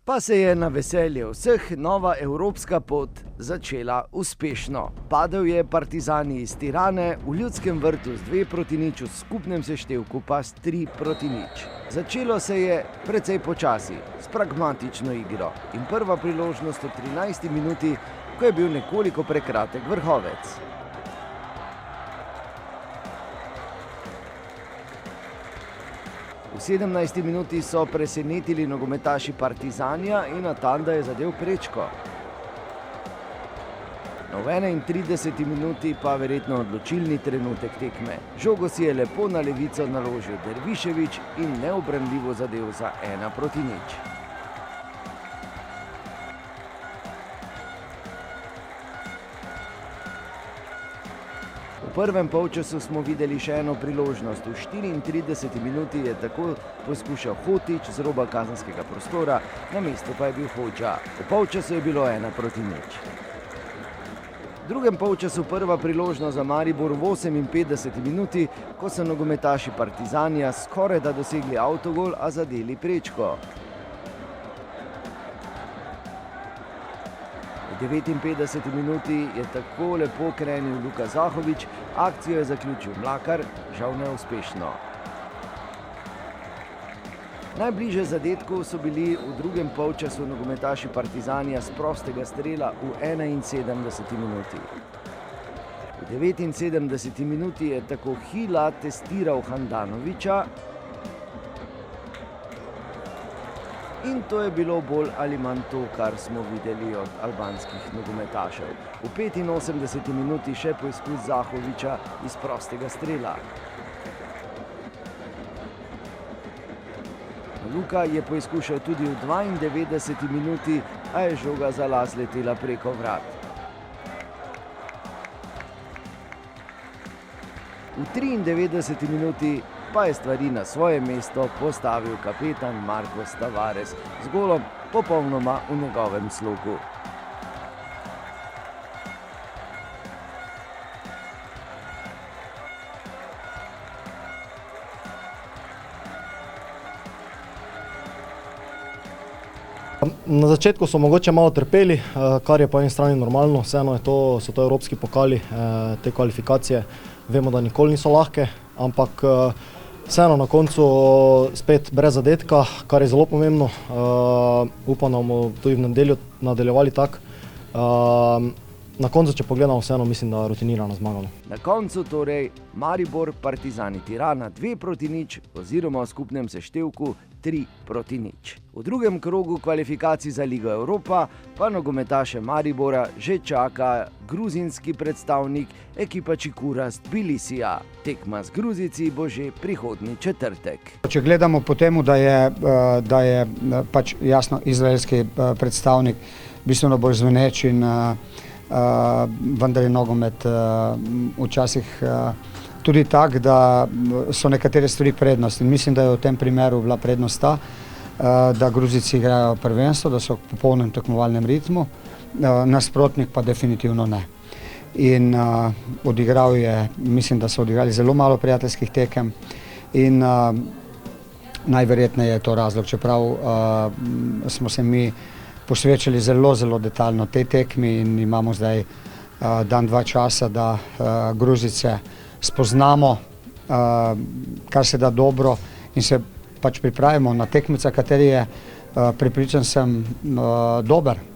Pa se je na veselje vseh nova evropska pot začela uspešno. Padel je Partizani iz Tirane v Ljudskem vrtu z 2-0 v skupnem seštevku pa s 3-0. Začelo se je precej počasi, s pragmatično igro in prva priložnost v 13. minuti, ko je bil nekoliko prekratek vrhovec. V 17. minuti so presenetili nogometaši Partizanja in Atanda je zadel prečko. V 31. minuti pa verjetno odločilni trenutek tekme. Žogo si je lepo na levico naložil Dervišević in neubranljivo zadel za 1-0. V prvem polčasu smo videli še eno priložnost. V 34. minuti je tako poskušal Hotić z roba kazenskega prostora, na mestu pa je bil Hodža. V polčasu je bilo 1-0. V drugem polčasu prva priložnost za Maribor v 58. minuti, ko so nogometaši Partizanja skorajda dosegli avtogol, a zadeli prečko. V 59. minuti je tako lepo krenil Luka Zahović, akcijo je zaključil Mlakar, žal neuspešno. Najbližje zadetku so bili v drugem polčasu nogometaši Partizanja s prostega strela v 71. minuti. V 79. minuti je tako Hila testiral Handanovića, in to je bilo bolj ali manj to, kar smo videli od albanskih nogometašev. V 85. minuti še poizkus Zahovića iz prostega strela. Luka je poizkušal tudi v 92. minuti, a je žoga za las letela preko vrat. V 93. minuti pa je stvari na svoje mesto postavil kapetan Marcos Tavares z golom popolnoma v njegovem slogu. Na začetku so mogoče malo trpeli, kar je po eni strani normalno, vseeno so to evropski pokali, te kvalifikacije. Vemo, da nikoli niso lahke, ampak vseeno na koncu spet brez zadetka, kar je zelo pomembno. Upam, da bomo tudi v nedeljo nadaljevali tako. Na koncu, če pogledamo, vseeno mislim, da rutinirano zmagamo. Na koncu torej Maribor, Partizani Tirana 2-0 oziroma v skupnem seštevku 3-0. V drugem krogu kvalifikacij za Ligo Evropa pa nogometaše Maribora že čaka gruzinski predstavnik ekipa Čikuras Tbilisija. Tekma z Gruzijci bo že prihodnji četrtek. Če gledamo po temu, da je pač jasno izraelski predstavnik bistveno bolj zveneč in vendar je nogomet včasih tudi tak, da so nekatere stvari prednost. In mislim, da je v tem primeru bila prednost ta, da Gruzijci igrajo prvenstvo, da so v popolnem tekmovalnem ritmu, nasprotnik pa definitivno ne. In mislim, da so odigrali zelo malo prijateljskih tekem in najverjetneje je to razlog, čeprav smo se mi posvečali zelo detaljno tej tekmi in imamo zdaj dan, dva časa, da Gruzice spoznamo, kar se da dobro in se pač pripravimo na tekmica, kateri je, prepričan sem, dober.